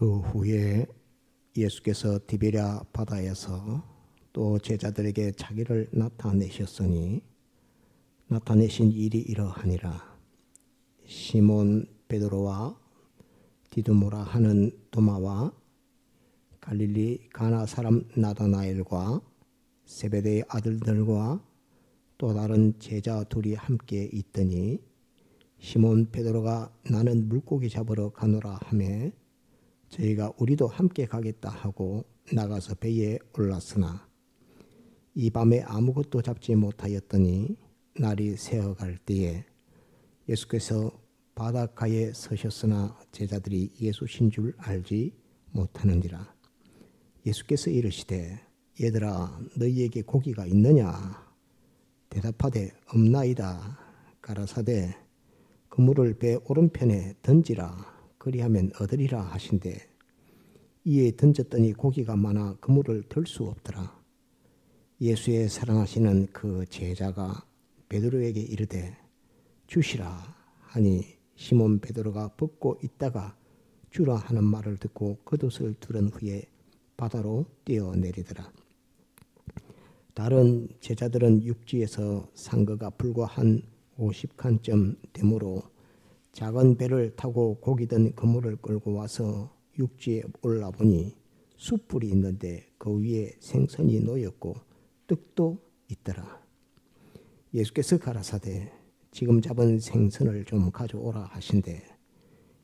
그 후에 예수께서 디베랴 바다에서 또 제자들에게 자기를 나타내신 일이 이러하니라. 시몬 베드로와 디두모라 하는 도마와 갈릴리 가나 사람 나다나엘과 세베대의 아들들과 또 다른 제자 둘이 함께 있더니 시몬 베드로가 나는 물고기 잡으러 가노라 하매 저희가 우리도 함께 가겠다 하고 나가서 배에 올랐으나 이 밤에 아무것도 잡지 못하였더니 날이 새어갈 때에 예수께서 바닷가에 서셨으나 제자들이 예수신 줄 알지 못하는지라. 예수께서 이르시되 얘들아 너희에게 고기가 있느냐? 대답하되 없나이다. 가라사대 그물을 배 오른편에 던지라. 그리하면 얻으리라 하신대 이에 던졌더니 고기가 많아 그물을 들 수 없더라. 예수의 사랑하시는 그 제자가 베드로에게 이르되 주시라 하니 시몬 베드로가 벗고 있다가 주라 하는 말을 듣고 겉옷을 두른 후에 바다로 뛰어내리더라. 다른 제자들은 육지에서 상거가 불과 한 50칸쯤 되므로 작은 배를 타고 고기 든 그물을 끌고 와서 육지에 올라보니 숯불이 있는데 그 위에 생선이 놓였고 떡도 있더라. 예수께서 가라사대 지금 잡은 생선을 좀 가져오라 하신대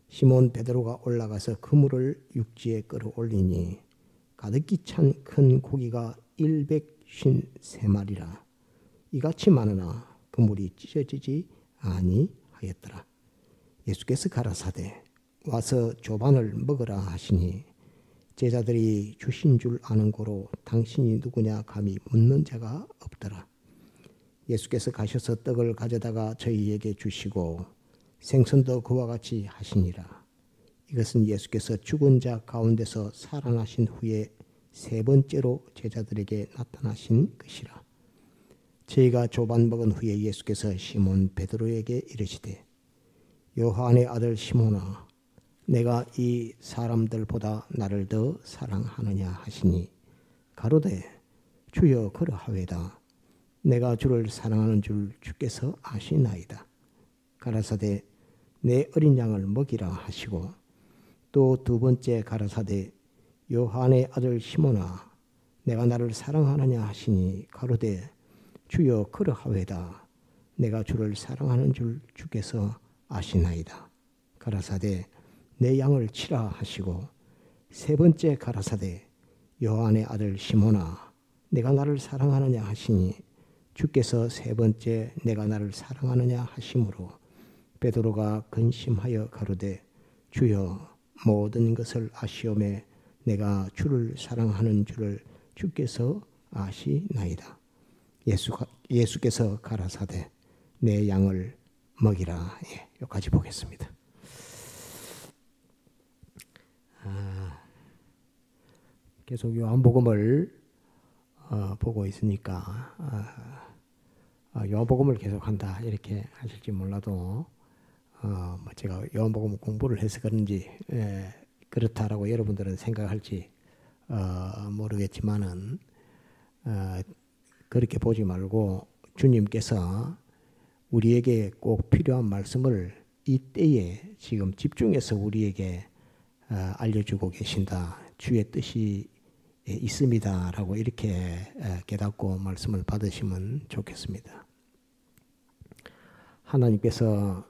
시몬 베드로가 올라가서 그물을 육지에 끌어올리니 가득히 찬 큰 고기가 153마리라. 이같이 많으나 그물이 찢어지지 아니하였더라. 예수께서 가라사대 와서 조반을 먹으라 하시니 제자들이 주신 줄 아는 고로 당신이 누구냐 감히 묻는 자가 없더라. 예수께서 가셔서 떡을 가져다가 저희에게 주시고 생선도 그와 같이 하시니라. 이것은 예수께서 죽은 자 가운데서 살아나신 후에 세 번째로 제자들에게 나타나신 것이라. 저희가 조반 먹은 후에 예수께서 시몬 베드로에게 이르시되 요한의 아들 시몬아 내가 이 사람들보다 나를 더 사랑하느냐 하시니 가로되 주여 그러하외다. 내가 주를 사랑하는 줄 주께서 아시나이다. 가라사대 내 어린 양을 먹이라 하시고 또 두 번째 가라사대 요한의 아들 시몬아 내가 나를 사랑하느냐 하시니 가로되 주여 그러하외다. 내가 주를 사랑하는 줄 주께서 아시나이다. 가라사대 내 양을 치라 하시고 세 번째 가라사대 요한의 아들 시몬아 내가 나를 사랑하느냐 하시니 주께서 세 번째 내가 나를 사랑하느냐 하심으로 베드로가 근심하여 가로되 주여 모든 것을 아시오매 내가 주를 사랑하는 줄을 주께서 아시나이다. 예수께서 가라사대 내 양을 먹이라. 여기까지 보겠습니다. 계속 요한복음을 보고 있으니까 요한복음을 계속한다 이렇게 하실지 몰라도 제가 요한복음 공부를 해서 그런지 그렇다라고 여러분들은 생각할지 모르겠지만은 그렇게 보지 말고 주님께서 우리에게 꼭 필요한 말씀을 이때에 지금 집중해서 우리에게 알려주고 계신다. 주의 뜻이 있습니다라고 이렇게 깨닫고 말씀을 받으시면 좋겠습니다. 하나님께서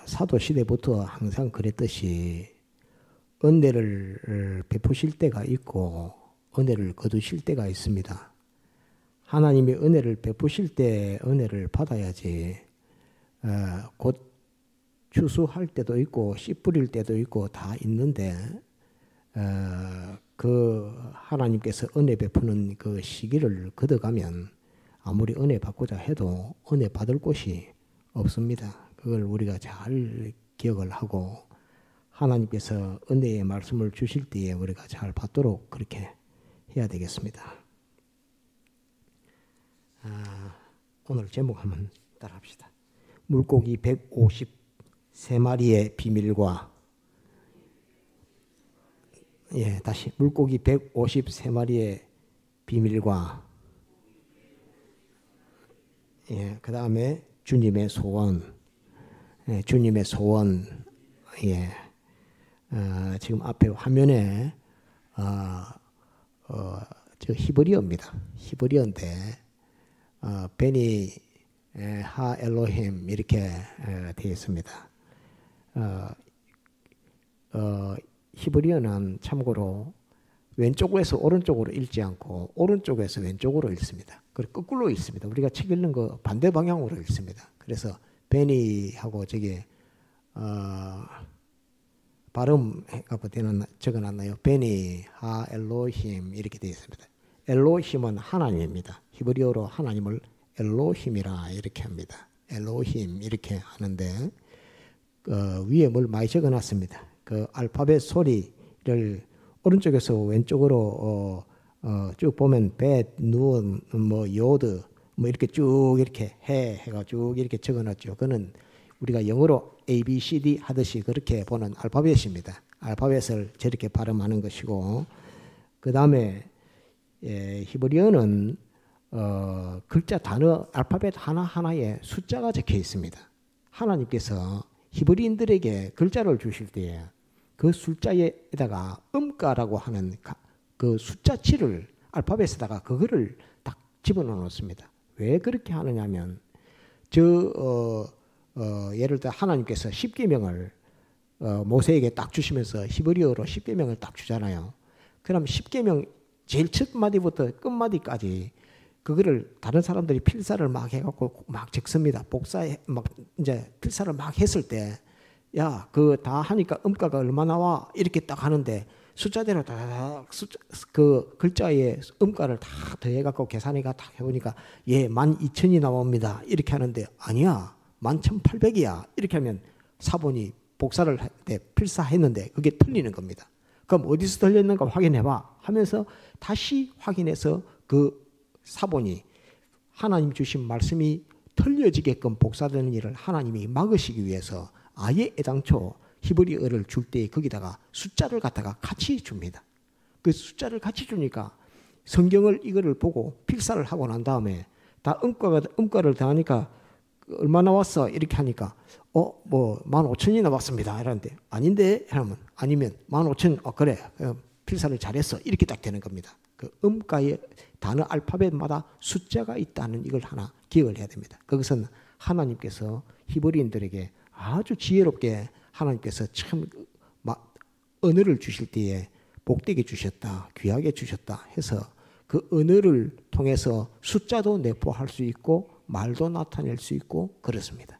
사도시대부터 항상 그랬듯이 은혜를 베푸실 때가 있고 은혜를 거두실 때가 있습니다. 하나님이 은혜를 베푸실 때 은혜를 받아야지 곧 추수할 때도 있고 씨 뿌릴 때도 있고 다 있는데 그 하나님께서 은혜 베푸는 그 시기를 거둬가면 아무리 은혜 받고자 해도 은혜 받을 곳이 없습니다. 그걸 우리가 잘 기억을 하고 하나님께서 은혜의 말씀을 주실 때에 우리가 잘 받도록 그렇게 해야 되겠습니다. 오늘 제목 한번 따라합시다. 물고기 153마리의 비밀과 예, 다시 물고기 153마리의 비밀과 예, 그 다음에 주님의 소원, 예, 주님의 소원, 예, 지금 앞에 화면에 저 히브리어입니다. 히브리어인데 베니 하 엘로힘 이렇게 되어 있습니다. 히브리어는 참고로 왼쪽에서 오른쪽으로 읽지 않고 오른쪽에서 왼쪽으로 읽습니다. 그리고 거꾸로 읽습니다. 우리가 책 읽는 거 반대 방향으로 읽습니다. 그래서 베니하고 저기 발음 적어놨나요? 베니 하 엘로힘 이렇게 되어 있습니다. 엘로힘은 하나님입니다. 히브리어로 하나님을 엘로힘이라 이렇게 합니다. 엘로힘 이렇게 하는데 위에 뭘 많이 적어놨습니다. 그 알파벳 소리를 오른쪽에서 왼쪽으로 쭉 보면 벳, 누운, 뭐 요드, 뭐 이렇게 쭉 이렇게 해가 쭉 이렇게 적어놨죠. 그는 우리가 영어로 A, B, C, D 하듯이 그렇게 보는 알파벳입니다. 알파벳을 저렇게 발음하는 것이고, 그 다음에 히브리어는 글자 단어 알파벳 하나하나에 숫자가 적혀 있습니다. 하나님께서 히브리인들에게 글자를 주실 때에 그 숫자에다가 음가라고 하는 그 숫자치를 알파벳에다가 그거를 딱 집어넣어 놓습니다. 왜 그렇게 하느냐면 예를 들어 하나님께서 십계명을 모세에게 딱 주시면서 히브리어로 십계명을 딱 주잖아요. 그럼 십계명 제일 첫 마디부터 끝 마디까지 그거를 다른 사람들이 필사를 막 해갖고 막 적습니다. 복사해 막 이제 필사를 막 했을 때, 야, 그 다 하니까 음가가 얼마 나와 이렇게 딱 하는데 숫자대로 다 그 글자에 음가를 다 더해갖고 계산해가 딱 해보니까 예 12,000이 나옵니다. 이렇게 하는데 아니야 11,800이야. 이렇게 하면 사본이 복사를 할 때 필사했는데 그게 틀리는 겁니다. 그럼 어디서 틀렸는가 확인해봐 하면서 다시 확인해서 그 사본이 하나님 주신 말씀이 틀려지게끔 복사되는 일을 하나님이 막으시기 위해서 아예 애당초 히브리어를 줄 때 거기다가 숫자를 갖다가 같이 줍니다. 그 숫자를 같이 주니까 성경을 이거를 보고 필사를 하고 난 다음에 다 음가를 더하니까 얼마 나왔어? 이렇게 하니까 뭐 15,000이 나왔습니다. 이러는데 아닌데? 이러면 아니면 15,000 그래 필사를 잘했어. 이렇게 딱 되는 겁니다. 그 음가의 단어 알파벳마다 숫자가 있다는 이걸 하나 기억을 해야 됩니다. 그것은 하나님께서 히브리인들에게 아주 지혜롭게 하나님께서 참 언어를 주실 때에 복되게 주셨다, 귀하게 주셨다 해서 그 언어를 통해서 숫자도 내포할 수 있고 말도 나타낼 수 있고 그렇습니다.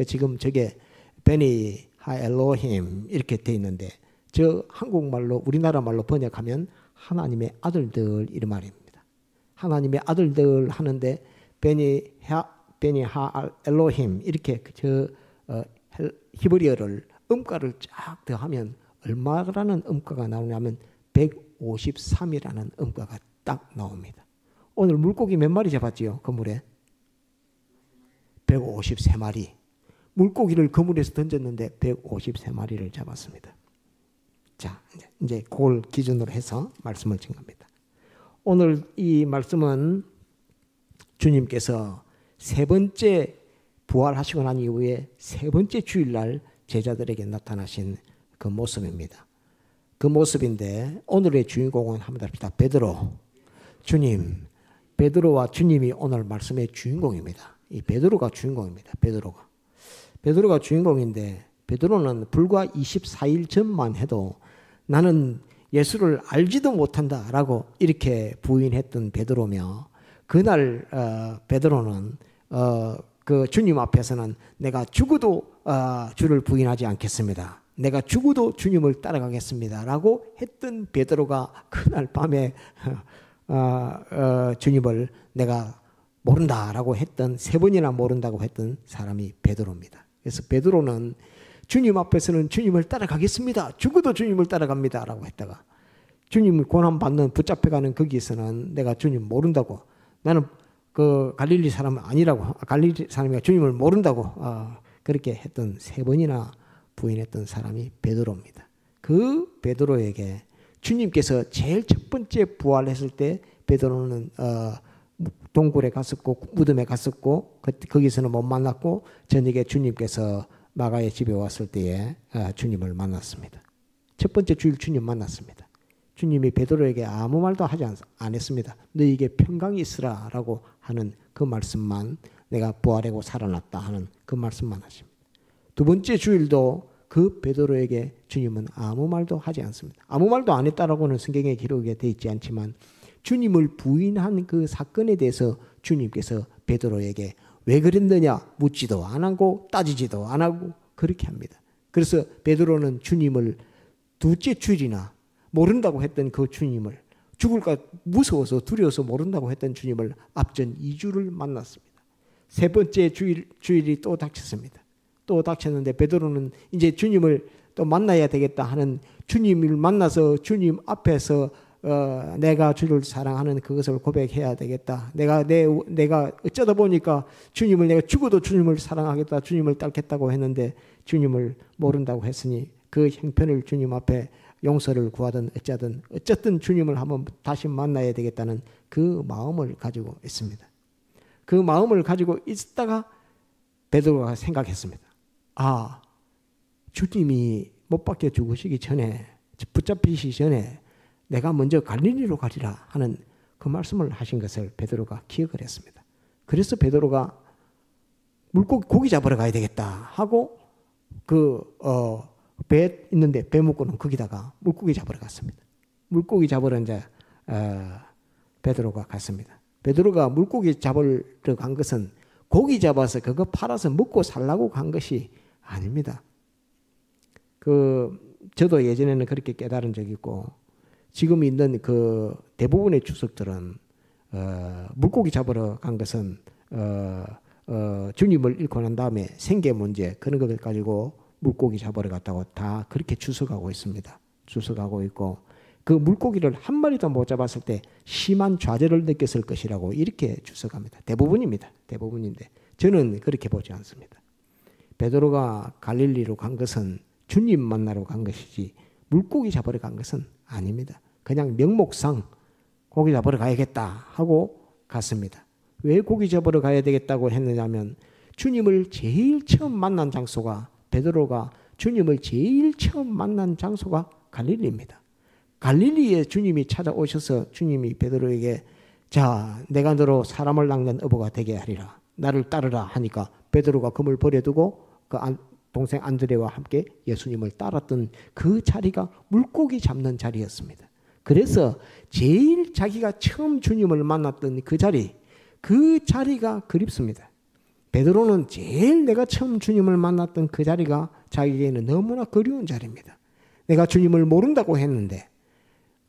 지금 저게 베니 하 엘로힘 이렇게 돼 있는데 저 한국말로 우리나라 말로 번역하면 하나님의 아들들 이런 말입니다. 하나님의 아들들 하는데 베니 하 엘로힘 이렇게 저 히브리어를 음가를 쫙 더하면 얼마라는 음가가 나오냐면 153이라는 음가가 딱 나옵니다. 오늘 물고기 몇 마리 잡았지요? 그물에 153마리. 물고기를 그물에서 던졌는데 153마리를 잡았습니다. 자, 이제 그걸 기준으로 해서 말씀을 진 겁니다. 오늘 이 말씀은 주님께서 세 번째 부활하시고 난 이후에 세 번째 주일날 제자들에게 나타나신 그 모습입니다. 그 모습인데 오늘의 주인공은 한번 합시다. 베드로. 주님. 베드로와 주님이 오늘 말씀의 주인공입니다. 이 베드로가 주인공입니다. 베드로가 주인공인데 베드로는 불과 24일 전만 해도 나는 예수를 알지도 못한다라고 이렇게 부인했던 베드로며 그날 베드로는 그 주님 앞에서는 내가 죽어도 주를 부인하지 않겠습니다. 내가 죽어도 주님을 따라가겠습니다라고 했던 베드로가 그날 밤에 주님을 내가 모른다라고 했던 세 번이나 모른다고 했던 사람이 베드로입니다. 그래서 베드로는 주님 앞에서는 주님을 따라가겠습니다. 죽어도 주님을 따라갑니다라고 했다가 주님을 고난받는 붙잡혀가는 거기에서는 내가 주님 모른다고 나는 그 갈릴리 사람은 아니라고 갈릴리 사람이 주님을 모른다고 그렇게 했던 세 번이나 부인했던 사람이 베드로입니다. 그 베드로에게 주님께서 제일 첫 번째 부활했을 때 베드로는 동굴에 갔었고 무덤에 갔었고 거기서는 못 만났고 저녁에 주님께서 마가의 집에 왔을 때에 주님을 만났습니다. 첫 번째 주일 주님 만났습니다. 주님이 베드로에게 아무 말도 하지 안 했습니다. 너에게 평강이 있으라 라고 하는 그 말씀만, 내가 부활하고 살아났다 하는 그 말씀만 하십니다. 두 번째 주일도 그 베드로에게 주님은 아무 말도 하지 않습니다. 아무 말도 안 했다라고는 성경에 기록이 되어 있지 않지만 주님을 부인한 그 사건에 대해서 주님께서 베드로에게 왜 그랬느냐 묻지도 안 하고 따지지도 안 하고 그렇게 합니다. 그래서 베드로는 주님을 둘째 주일이나 모른다고 했던 그 주님을, 죽을까 무서워서 두려워서 모른다고 했던 주님을 앞전 2주를 만났습니다. 세 번째 주일이 또 닥쳤습니다. 또 닥쳤는데 베드로는 이제 주님을 또 만나야 되겠다 하는, 주님을 만나서 주님 앞에서 내가 주를 사랑하는 그것을 고백해야 되겠다. 내가 어쩌다 보니까 주님을, 내가 죽어도 주님을 사랑하겠다, 주님을 따르겠다고 했는데 주님을 모른다고 했으니 그 형편을 주님 앞에 용서를 구하든 어쨌든 주님을 한번 다시 만나야 되겠다는 그 마음을 가지고 있습니다. 그 마음을 가지고 있다가 베드로가 생각했습니다. 아, 주님이 못 박혀 죽으시기 전에, 붙잡히시기 전에 내가 먼저 갈릴리로 가리라 하는 그 말씀을 하신 것을 베드로가 기억을 했습니다. 그래서 베드로가 고기 잡으러 가야 되겠다 하고 배 있는데 배 묶고는 거기다가 물고기 잡으러 갔습니다. 물고기 잡으러 이제 베드로가 갔습니다. 베드로가 물고기 잡으러 간 것은 고기 잡아서 그거 팔아서 먹고 살라고 간 것이 아닙니다. 저도 예전에는 그렇게 깨달은 적이 있고, 지금 있는 대부분의 주석들은 물고기 잡으러 간 것은 주님을 잃고 난 다음에 생계 문제 그런 것을 가지고 물고기 잡으러 갔다고 다 그렇게 주석하고 있습니다. 주석하고 있고, 그 물고기를 한 마리도 못 잡았을 때 심한 좌절을 느꼈을 것이라고 이렇게 주석합니다. 대부분입니다. 대부분인데 저는 그렇게 보지 않습니다. 베드로가 갈릴리로 간 것은 주님 만나러 간 것이지 물고기 잡으러 간 것은 아닙니다. 그냥 명목상 고기 잡으러 가야겠다 하고 갔습니다. 왜 고기 잡으러 가야 되겠다고 했느냐면, 주님을 제일 처음 만난 장소가, 베드로가 주님을 제일 처음 만난 장소가 갈릴리입니다. 갈릴리에 주님이 찾아오셔서 주님이 베드로에게, 자, 내가 너로 사람을 낚는 어부가 되게 하리라, 나를 따르라 하니까 베드로가 금을 버려두고 그 동생 안드레와 함께 예수님을 따랐던 그 자리가 물고기 잡는 자리였습니다. 그래서 제일 자기가 처음 주님을 만났던 그 자리가 그립습니다. 베드로는 제일 내가 처음 주님을 만났던 그 자리가 자기에게는 너무나 그리운 자리입니다. 내가 주님을 모른다고 했는데,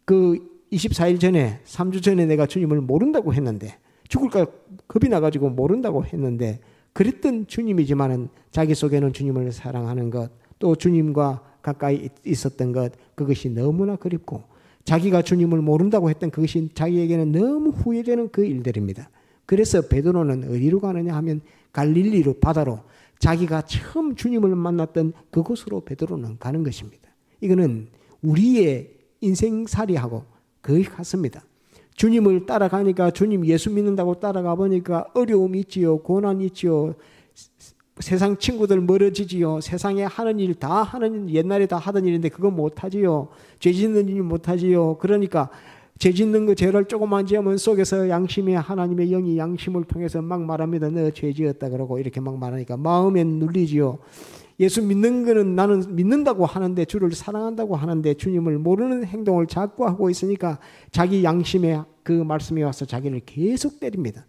그 24일 전에, 3주 전에 내가 주님을 모른다고 했는데, 죽을까 겁이 나가지고 모른다고 했는데, 그랬던 주님이지만은 자기 속에는 주님을 사랑하는 것, 또 주님과 가까이 있었던 것, 그것이 너무나 그립고, 자기가 주님을 모른다고 했던 그것이 자기에게는 너무 후회되는 그 일들입니다. 그래서 베드로는 어디로 가느냐 하면 갈릴리로, 바다로, 자기가 처음 주님을 만났던 그곳으로 베드로는 가는 것입니다. 이거는 우리의 인생살이하고 거의 같습니다. 주님을 따라가니까, 주님 예수 믿는다고 따라가 보니까 어려움이 있지요, 고난이 있지요, 세상 친구들 멀어지지요, 세상에 하는 일 다 하는, 옛날에 다 하던 일인데 그거 못하지요, 죄 짓는 일 못하지요. 그러니까 죄 짓는 거, 죄를 조금만 지으면 속에서 양심이, 하나님의 영이 양심을 통해서 막 말합니다. 너 죄 지었다 그러고 이렇게 막 말하니까 마음엔 눌리지요. 예수 믿는 거는 나는 믿는다고 하는데, 주를 사랑한다고 하는데 주님을 모르는 행동을 자꾸 하고 있으니까 자기 양심에 그 말씀이 와서 자기를 계속 때립니다.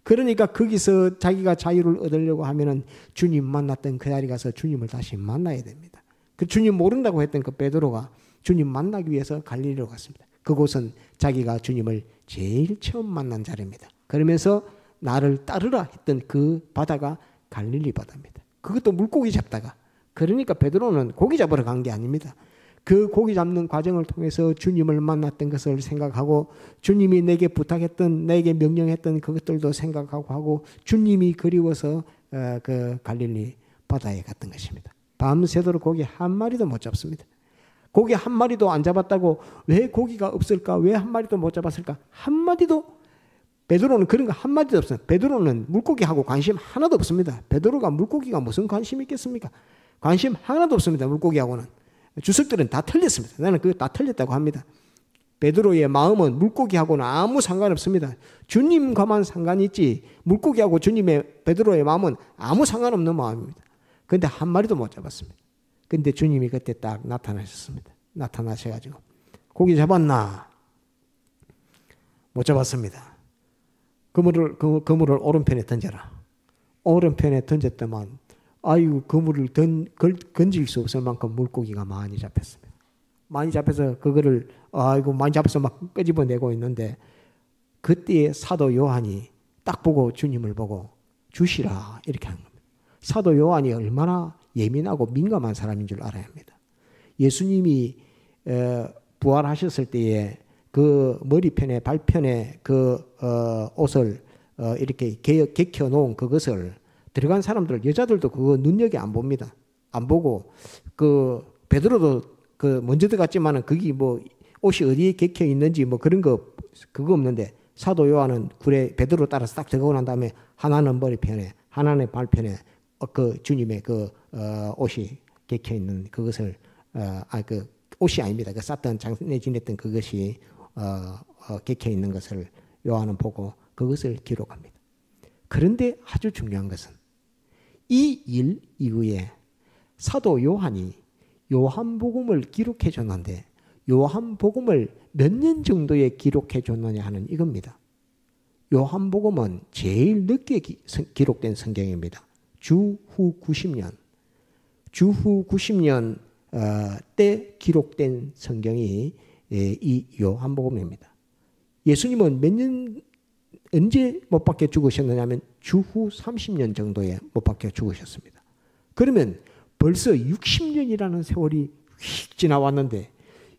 그러니까 거기서 자기가 자유를 얻으려고 하면은 주님 만났던 그 자리 가서 주님을 다시 만나야 됩니다. 그 주님 모른다고 했던 그 베드로가 주님 만나기 위해서 갈릴리로 갔습니다. 그곳은 자기가 주님을 제일 처음 만난 자리입니다. 그러면서 나를 따르라 했던 그 바다가 갈릴리 바다입니다. 그것도 물고기 잡다가. 그러니까 베드로는 고기 잡으러 간 게 아닙니다. 그 고기 잡는 과정을 통해서 주님을 만났던 것을 생각하고, 주님이 내게 부탁했던, 내게 명령했던 그것들도 생각하고 하고, 주님이 그리워서 그 갈릴리 바다에 갔던 것입니다. 밤새도록 고기 한 마리도 못 잡습니다. 고기 한 마리도 안 잡았다고 왜 고기가 없을까? 왜 한 마리도 못 잡았을까? 한 마디도 베드로는 그런 거 한 마디도 없어요. 베드로는 물고기하고 관심 하나도 없습니다. 베드로가 물고기가 무슨 관심이 있겠습니까? 관심 하나도 없습니다. 물고기하고는. 주석들은 다 틀렸습니다. 나는 그거 다 틀렸다고 합니다. 베드로의 마음은 물고기하고는 아무 상관없습니다. 주님과만 상관이 있지 물고기하고 주님의 베드로의 마음은 아무 상관없는 마음입니다. 그런데 한 마리도 못 잡았습니다. 근데 주님이 그때 딱 나타나셨습니다. 나타나셔가지고 고기 잡았나? 못 잡았습니다. 그물을 오른편에 던져라. 오른편에 던졌더만 아유 그물을 건질 수 없을 만큼 물고기가 많이 잡혔습니다. 많이 잡혀서 그거를 아이고 많이 잡혀서 막 끄집어내고 있는데 그때 사도 요한이 딱 보고 주님을 보고 주시라 이렇게 한 겁니다. 사도 요한이 얼마나 예민하고 민감한 사람인 줄 알아야 합니다. 예수님이 부활하셨을 때에 그 머리편에 발편에 그 옷을 이렇게 개켜 놓은 그것을 들어간 사람들 여자들도 그거 눈여겨 안 봅니다. 안 보고 그 베드로도 그 먼저 들어갔지만은 거기 뭐 옷이 어디에 개켜 있는지 뭐 그런 거 그거 없는데 사도 요한은 굴에 베드로 따라서 딱 들어가고 난 다음에 하나는 머리편에 하나는 발편에 그 주님의 그 옷이 개켜 있는 그것을 그 옷이 아닙니다. 그 쌌던 장례 지냈던 그것이 개켜 있는 것을 요한은 보고 그것을 기록합니다. 그런데 아주 중요한 것은 이 일 이후에 사도 요한이 요한복음을 기록해 줬는데 요한복음을 몇 년 정도에 기록해 줬느냐 하는 이겁니다. 요한복음은 제일 늦게 기록된 성경입니다. 주후 90년 때 기록된 성경이 이 요한복음입니다. 예수님은 언제 못 박혀 죽으셨느냐 하면 주후 30년 정도에 못 박혀 죽으셨습니다. 그러면 벌써 60년이라는 세월이 휙 지나왔는데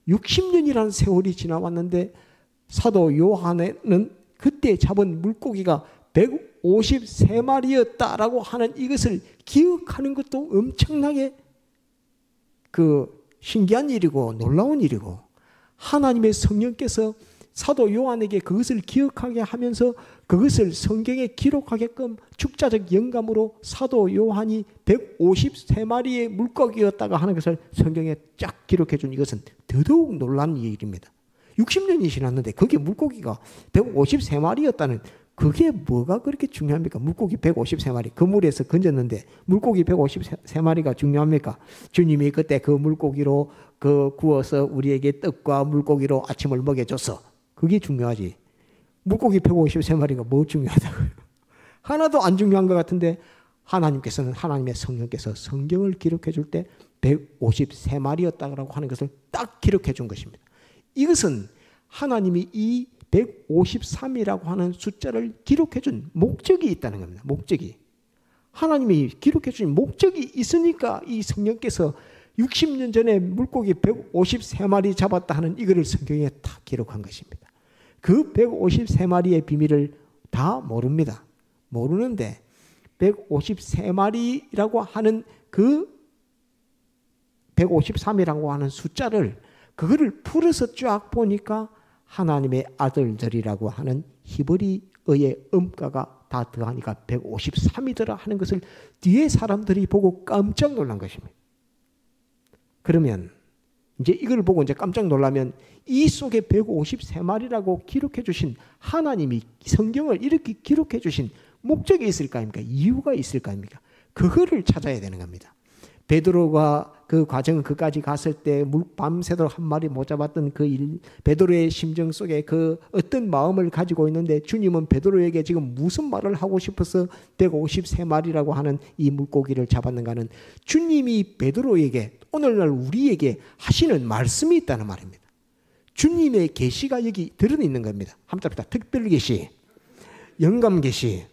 60년이라는 세월이 지나왔는데 사도 요한은 그때 잡은 물고기가 153마리였다라고 하는 이것을 기억하는 것도 엄청나게 그 신기한 일이고 놀라운 일이고 하나님의 성령께서 사도 요한에게 그것을 기억하게 하면서 그것을 성경에 기록하게끔 축자적 영감으로 사도 요한이 153마리의 물고기였다가 하는 것을 성경에 쫙 기록해 준 이것은 더더욱 놀라운 일입니다. 60년이 지났는데 그게 물고기가 153마리였다는 그게 뭐가 그렇게 중요합니까? 물고기 153마리 그물에서 건졌는데 물고기 153마리가 중요합니까? 주님이 그때 그 물고기로 구워서 우리에게 떡과 물고기로 아침을 먹여줬어. 그게 중요하지. 물고기 153마리가 뭐 중요하다고요? 하나도 안 중요한 것 같은데 하나님께서는 하나님의 성령께서 성경을 기록해 줄 때 153마리였다고 하는 것을 딱 기록해 준 것입니다. 이것은 하나님이 이 153이라고 하는 숫자를 기록해 준 목적이 있다는 겁니다. 목적이. 하나님이 기록해 준 목적이 있으니까 이 성령께서 60년 전에 물고기 153마리 잡았다 하는 이거를 성경에 다 기록한 것입니다. 그 153마리의 비밀을 다 모릅니다. 모르는데 153마리라고 하는 그 153이라고 하는 숫자를 그거를 풀어서 쫙 보니까 하나님의 아들들이라고 하는 히브리어의 음가가 다 더하니까 153이더라 하는 것을 뒤에 사람들이 보고 깜짝 놀란 것입니다. 그러면 이제 이걸 보고 이제 깜짝 놀라면 이 속에 153마리라고 기록해 주신 하나님이 성경을 이렇게 기록해 주신 목적이 있을 거 아닙니까? 이유가 있을 거 아닙니까? 그거를 찾아야 되는 겁니다. 베드로가 그 과정 그까지 갔을 때 밤새도록 한 마리 못 잡았던 그 일, 베드로의 심정 속에 그 어떤 마음을 가지고 있는데 주님은 베드로에게 지금 무슨 말을 하고 싶어서 153마리라고 하는 이 물고기를 잡았는가는 주님이 베드로에게 오늘날 우리에게 하시는 말씀이 있다는 말입니다. 주님의 계시가 여기 들어있는 겁니다. 한번 봅시다. 특별계시, 영감계시,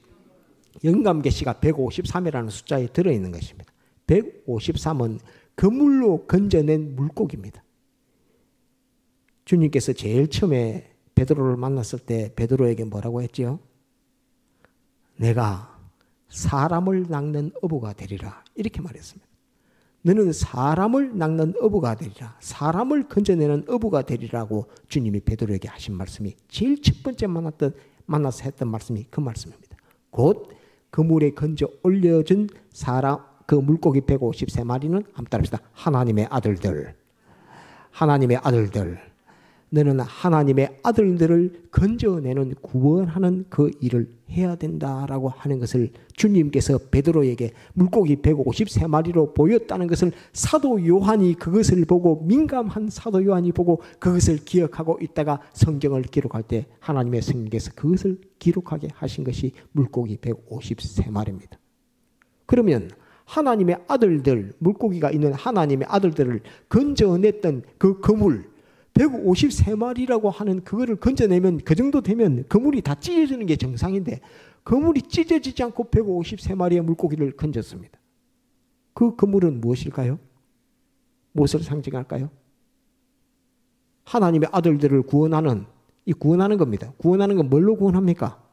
영감계시가 153이라는 숫자에 들어있는 것입니다. 153은 그물로 건져낸 물고기입니다. 주님께서 제일 처음에 베드로를 만났을 때 베드로에게 뭐라고 했지요? 내가 사람을 낚는 어부가 되리라 이렇게 말했습니다. 너는 사람을 낚는 어부가 되리라. 사람을 건져내는 어부가 되리라고 주님이 베드로에게 하신 말씀이 제일 첫 번째 만나서 했던 말씀이 그 말씀입니다. 곧 그물에 건져 올려준 사람, 그 물고기 153마리는 한번 따라합시다. 하나님의 아들들. 하나님의 아들들. 너는 하나님의 아들들을 건져내는 구원하는 그 일을 해야 된다라고 하는 것을 주님께서 베드로에게 물고기 153마리로 보였다는 것을 사도 요한이 그것을 보고, 민감한 사도 요한이 보고 그것을 기억하고 있다가 성경을 기록할 때 하나님의 성령께서 그것을 기록하게 하신 것이 물고기 153마리입니다. 그러면 하나님의 아들들, 물고기가 있는 하나님의 아들들을 건져냈던 그 그물 153마리라고 하는 그거를 건져내면, 그 정도 되면 그물이 다 찢어지는 게 정상인데 그물이 찢어지지 않고 153마리의 물고기를 건졌습니다. 그 그물은 무엇일까요? 무엇을 상징할까요? 하나님의 아들들을 구원하는, 이 구원하는 겁니다. 구원하는 건 뭘로 구원합니까?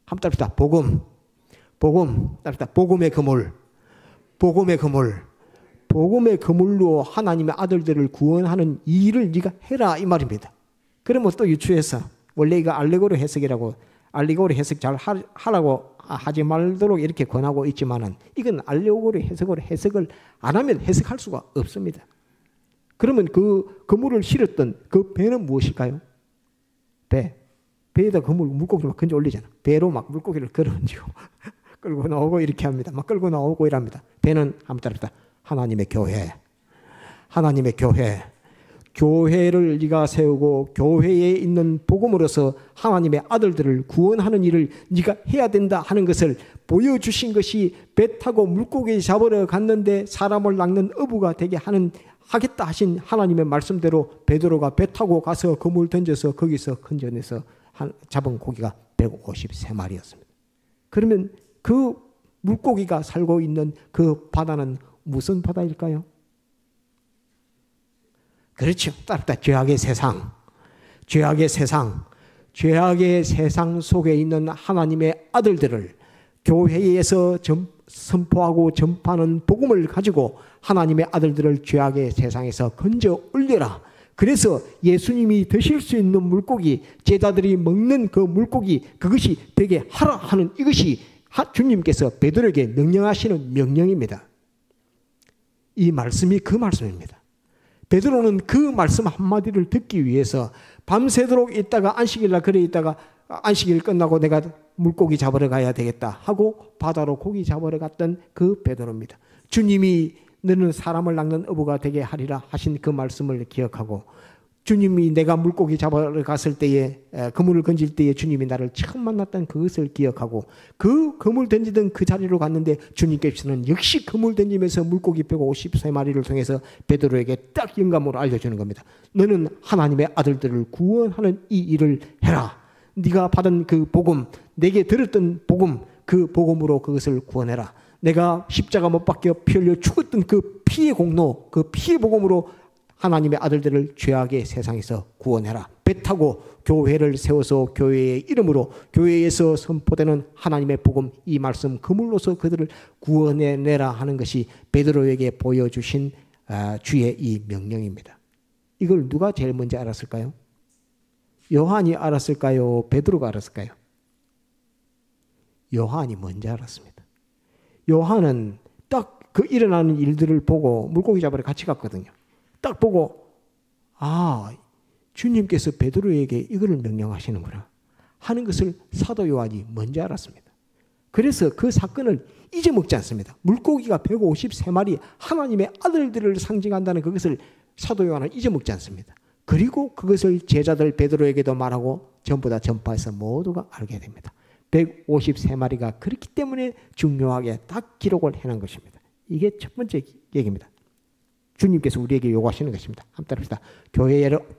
한번 따릅시다. 복음. 따릅시다. 복음의 그물. 복음의 그물. 복음의 그물로 하나님의 아들들을 구원하는 이 일을 네가 해라, 이 말입니다. 그러면 또 유추해서, 원래 이거 알레고리 해석이라고, 알레고리 해석 잘 하라고 하지 말도록 이렇게 권하고 있지만은 이건 알레고리 해석으로 해석을 안 하면 해석할 수가 없습니다. 그러면 그 그물을 실었던 그 배는 무엇일까요? 배에다 그물, 물고기를 막 건져 올리잖아. 배로 막 물고기를 걸어온지고 끌고 나오고 이렇게 합니다. 막 끌고 나오고 이랍니다. 배는 한번 따릅시다. 하나님의 교회. 하나님의 교회. 교회를 네가 세우고 교회에 있는 복음으로서 하나님의 아들들을 구원하는 일을 네가 해야 된다 하는 것을 보여주신 것이 배 타고 물고기 잡으러 갔는데 사람을 낚는 어부가 되게 하겠다 하신 하나님의 말씀대로 베드로가 배 타고 가서 그물 던져서 거기서 건져내서 잡은 고기가 153마리였습니다. 그러면 그 물고기가 살고 있는 그 바다는 무슨 바다일까요? 그렇죠. 따르다 죄악의 세상. 죄악의 세상. 죄악의 세상 속에 있는 하나님의 아들들을 교회에서 선포하고 전파하는 복음을 가지고 하나님의 아들들을 죄악의 세상에서 건져 올려라. 그래서 예수님이 드실 수 있는 물고기, 제자들이 먹는 그 물고기, 그것이 되게 하라 하는, 이것이 주님께서 베드로에게 명령하시는 명령입니다. 이 말씀이 그 말씀입니다. 베드로는 그 말씀 한마디를 듣기 위해서 밤새도록 있다가 안식일날 그래 있다가 안식일 끝나고 내가 물고기 잡으러 가야 되겠다 하고 바다로 고기 잡으러 갔던 그 베드로입니다. 주님이 너는 사람을 낚는 어부가 되게 하리라 하신 그 말씀을 기억하고, 주님이 내가 물고기 잡으러 갔을 때에, 그물을 건질 때에 주님이 나를 처음 만났던 그것을 기억하고 그 그물 던지던 그 자리로 갔는데 주님께서는 역시 그물 던지면서 물고기 153마리를 통해서 베드로에게 딱 영감으로 알려주는 겁니다. 너는 하나님의 아들들을 구원하는 이 일을 해라. 네가 받은 그 복음, 내게 들었던 복음, 그 복음으로 그것을 구원해라. 내가 십자가 못 박혀 피 흘려 죽었던 그 피의 공로, 그 피의 복음으로 하나님의 아들들을 죄악의 세상에서 구원해라. 배 타고 교회를 세워서 교회의 이름으로 교회에서 선포되는 하나님의 복음, 이 말씀 그물로서 그들을 구원해내라 하는 것이 베드로에게 보여주신 주의 이 명령입니다. 이걸 누가 제일 먼저 알았을까요? 요한이 알았을까요? 베드로가 알았을까요? 요한이 먼저 알았습니다. 요한은 딱 그 일어나는 일들을 보고 물고기 잡으러 같이 갔거든요. 딱 보고 주님께서 베드로에게 이거를 명령하시는구나 하는 것을 사도 요한이 먼저 알았습니다. 그래서 그 사건을 잊어먹지 않습니다. 물고기가 153마리 하나님의 아들들을 상징한다는 그것을 사도 요한은 잊어먹지 않습니다. 그리고 그것을 제자들 베드로에게도 말하고 전부 다 전파해서 모두가 알게 됩니다. 153마리가 그렇기 때문에 중요하게 딱 기록을 해놓은 것입니다. 이게 첫 번째 얘기입니다. 주님께서 우리에게 요구하시는 것입니다. 한번 따릅시다.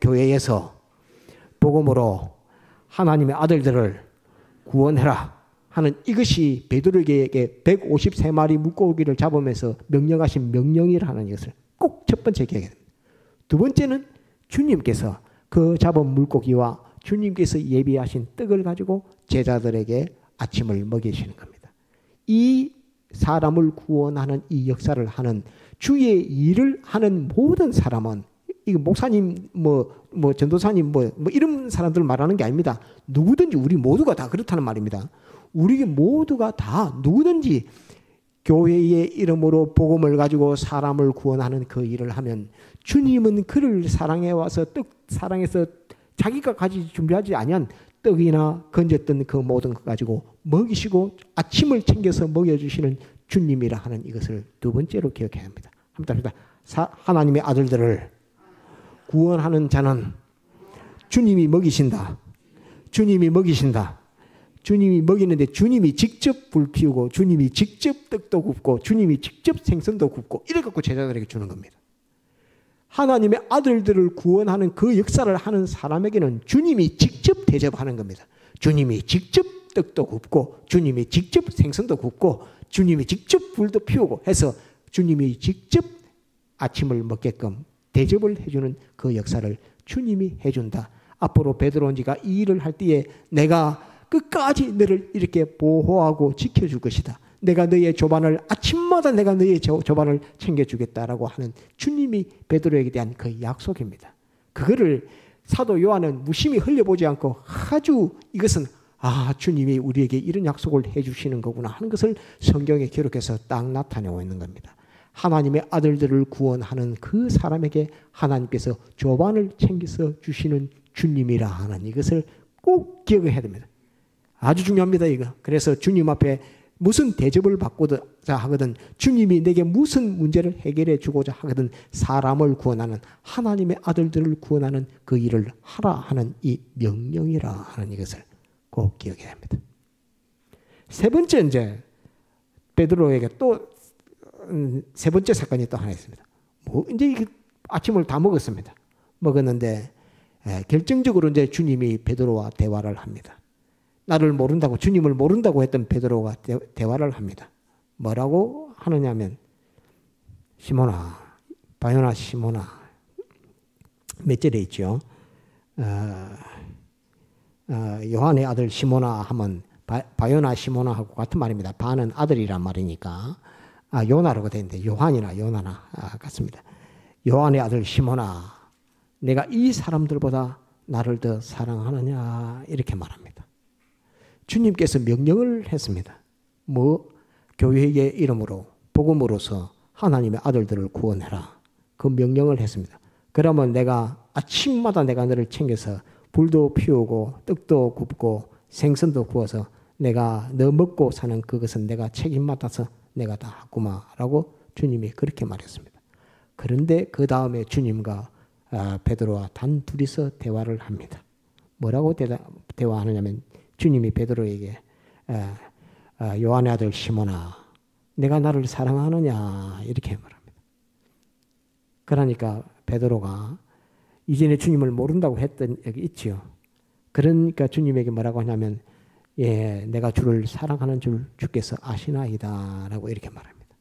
교회에서 복음으로 하나님의 아들들을 구원해라 하는 이것이 베드로에게 153마리 물고기를 잡으면서 명령하신 명령이라는 것을 꼭 첫 번째 기억해야 됩니다. 두 번째는 주님께서 그 잡은 물고기와 주님께서 예비하신 떡을 가지고 제자들에게 아침을 먹이시는 겁니다. 이 사람을 구원하는 이 역사를 하는 주의 일을 하는 모든 사람은 이 목사님 뭐 전도사님 뭐 이런 사람들 말하는 게 아닙니다. 누구든지 우리 모두가 다 그렇다는 말입니다. 우리 모두가 다 누구든지 교회의 이름으로 복음을 가지고 사람을 구원하는 그 일을 하면 주님은 그를 사랑해 와서 사랑해서 자기가 준비하지 아니한 떡이나 건졌던 그 모든 것 가지고 먹이시고 아침을 챙겨서 먹여주시는 주님이라 하는 이것을 두 번째로 기억해야 합니다. 하나님의 아들들을 구원하는 자는 주님이 먹이신다. 주님이 먹이신다. 주님이 먹이는데 주님이 직접 불 피우고 주님이 직접 떡도 굽고 주님이 직접 생선도 굽고 이래 갖고 제자들에게 주는 겁니다. 하나님의 아들들을 구원하는 그 역사를 하는 사람에게는 주님이 직접 대접하는 겁니다. 주님이 직접 떡도 굽고 주님이 직접 생선도 굽고 주님이 직접 불도 피우고 해서 주님이 직접 아침을 먹게끔 대접을 해주는 그 역사를 주님이 해준다. 앞으로 베드로니가 이 일을 할 때에 내가 끝까지 너를 이렇게 보호하고 지켜줄 것이다. 내가 너의 조반을 아침마다 내가 너의 조반을 챙겨주겠다라고 하는 주님이 베드로에게 대한 그 약속입니다. 그거를 사도 요한은 무심히 흘려보지 않고 아주 이것은 주님이 우리에게 이런 약속을 해주시는 거구나 하는 것을 성경에 기록해서 딱 나타내고 있는 겁니다. 하나님의 아들들을 구원하는 그 사람에게 하나님께서 조반을 챙겨서 주시는 주님이라 하는 이것을 꼭 기억해야 됩니다. 아주 중요합니다, 이거. 그래서 주님 앞에 무슨 대접을 받고자 하거든, 주님이 내게 무슨 문제를 해결해 주고자 하거든, 사람을 구원하는 하나님의 아들들을 구원하는 그 일을 하라 하는 이 명령이라 하는 이것을 꼭 기억해야 합니다. 세 번째, 이제 베드로에게 또 세 번째 사건이 또 하나 있습니다. 이제 아침을 다 먹었습니다. 먹었는데 결정적으로 이제 주님이 베드로와 대화를 합니다. 나를 모른다고, 주님을 모른다고 했던 베드로가 대화를 합니다. 뭐라고 하느냐면, 시몬아, 바요나 시몬아, 몇 절에 있죠. 요한의 아들 시몬아 하면 바요나 시몬아하고 같은 말입니다. 바는 아들이란 말이니까 요나라고 되어 있는데 요한이나 요나나 같습니다. 요한의 아들 시몬아, 내가 이 사람들보다 나를 더 사랑하느냐 이렇게 말합니다. 주님께서 명령을 했습니다. 교회의 이름으로 복음으로서 하나님의 아들들을 구원해라. 그 명령을 했습니다. 그러면 내가 아침마다 내가 너를 챙겨서 불도 피우고 떡도 굽고 생선도 구워서 내가 너 먹고 사는 그것은 내가 책임 맡아서 내가 다 하구마라고 주님이 그렇게 말했습니다. 그런데 그 다음에 주님과 베드로와 단 둘이서 대화를 합니다. 뭐라고 대화하느냐면 주님이 베드로에게 요한의 아들 시몬아, 내가 나를 사랑하느냐 이렇게 말합니다. 그러니까 베드로가 이전에 주님을 모른다고 했던 얘기 있지요. 그러니까 주님에게 뭐라고 하냐면 내가 주를 사랑하는 줄 주께서 아시나이다 라고 이렇게 말합니다.